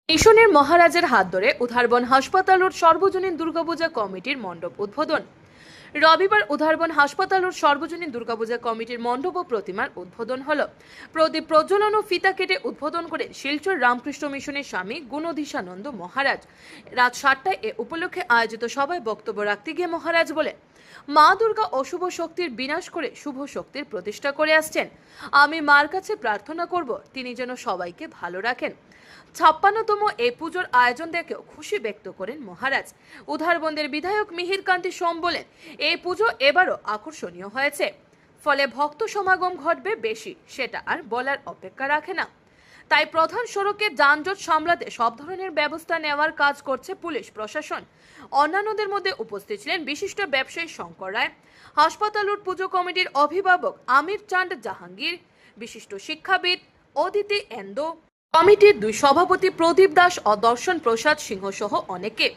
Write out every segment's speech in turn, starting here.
মিশনের মহারাজের হাত ধরে উধারবন হাসপাতাল রোড সর্বজনীন দুর্গাপূজা কমিটির মণ্ডপ উদ্বোধন। রবিবার উধারবন হাসপাতাল রোড সর্বজনীন দুর্গাপূজা কমিটির মণ্ডপ ও প্রতিমার উদ্বোধন হলো। প্রদীপ প্রজ্বলন ও ফিতা কেটে উদ্বোধন করে শিলচর রামকৃষ্ণ মিশনের স্বামী গুণধীশানন্দ মহারাজ। রাত 7টায় এ উপলক্ষে আয়োজিত সভায় বক্তব্য রাখতে গিয়ে মহারাজ বলেন, মা দুর্গা অশুভ শক্তির বিনাশ করে শুভ শক্তির প্রতিষ্ঠা করে আসছেন। আমি মার কাছে প্রার্থনা করব তিনি যেন সবাইকে ভালো রাখেন। 56তম এই পুজোর আয়োজন দেখেও খুশি ব্যক্ত করেন মহারাজ। উধারবন্দের বিধায়ক মিহির কান্তি সোম বলেন, এই পুজো এবারও আকর্ষণীয় হয়েছে, ফলে ভক্ত সমাগম ঘটবে বেশি, সেটা আর বলার অপেক্ষা রাখে না। তাই প্রধান সড়কে যানজট সামলাতে সব ধরনের ব্যবস্থা নেওয়ার কাজ করছে পুলিশ প্রশাসন। অন্যান্যদের মধ্যে উপস্থিত ছিলেন বিশিষ্ট ব্যবসায়ী শঙ্কর রায়, হাসপাতাল রোড পুজো কমিটির অভিভাবক আমির চাঁদ জাহাঙ্গীর, বিশিষ্ট শিক্ষাবিদ অদিতি এন্দো, কমিটির দুই সভাপতি প্রদীপ দাস ও দর্শন প্রসাদ সিংহ সহ অনেকে।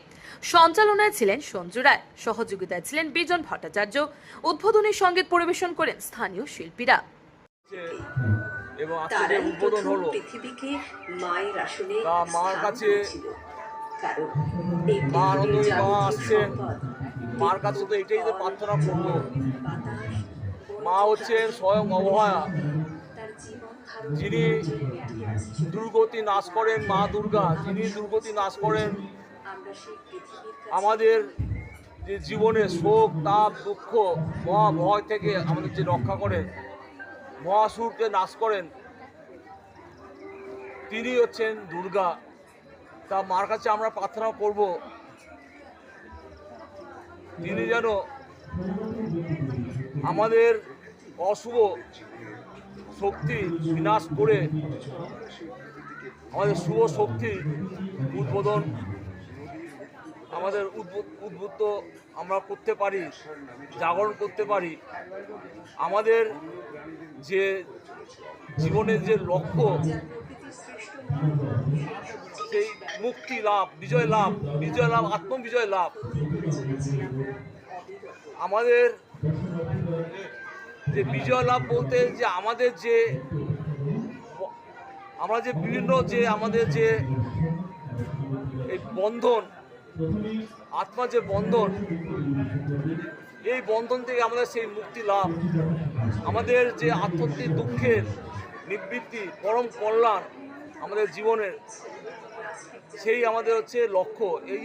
সঞ্চালনায় ছিলেন সঞ্জু রায়, সহযোগিতায় ছিলেন বিজন ভট্টাচার্য। উদ্বোধনী সঙ্গীত পরিবেশন করেন স্থানীয় শিল্পীরা। এবং আজকে যে উদ্বোধন হলো, মায়ের আসনে মার কাছে মা আনন্দময়ী মা আসছেন, মার কাছে তো এটাই যে প্রার্থনা করবো, মা হচ্ছেন স্বয়ং অভয়া, যিনি দুর্গতি নাশ করেন, মা দুর্গা যিনি দুর্গতি নাশ করেন, আমাদের যে জীবনে শোক তাপ দুঃখ মহা ভয় থেকে আমাদের যে রক্ষা করেন, মহাসুরকে নাশ করেন, তিনি হচ্ছেন দুর্গা। তা মার কাছে আমরা প্রার্থনা করব তিনি যেন আমাদের অশুভ শক্তি বিনাশ করে আমাদের শুভ শক্তি উদ্বোধন আমাদের উদ্বুদ্ধ আমরা করতে পারি, জাগরণ করতে পারি। আমাদের যে জীবনের যে লক্ষ্য, সেই মুক্তি লাভ, বিজয় লাভ, আত্মবিজয় লাভ, আমাদের যে বিজয় লাভ বলতে যে আমাদের যে আমরা যে বিভিন্ন যে আমাদের যে এই বন্ধন, আত্মা যে বন্ধন, এই বন্ধন থেকে আমাদের সেই মুক্তি লাভ, আমাদের যে আত্মত্মিক দুঃখের নিবৃত্তি, পরম কল্যাণ আমাদের জীবনের, সেই আমাদের হচ্ছে লক্ষ্য। এই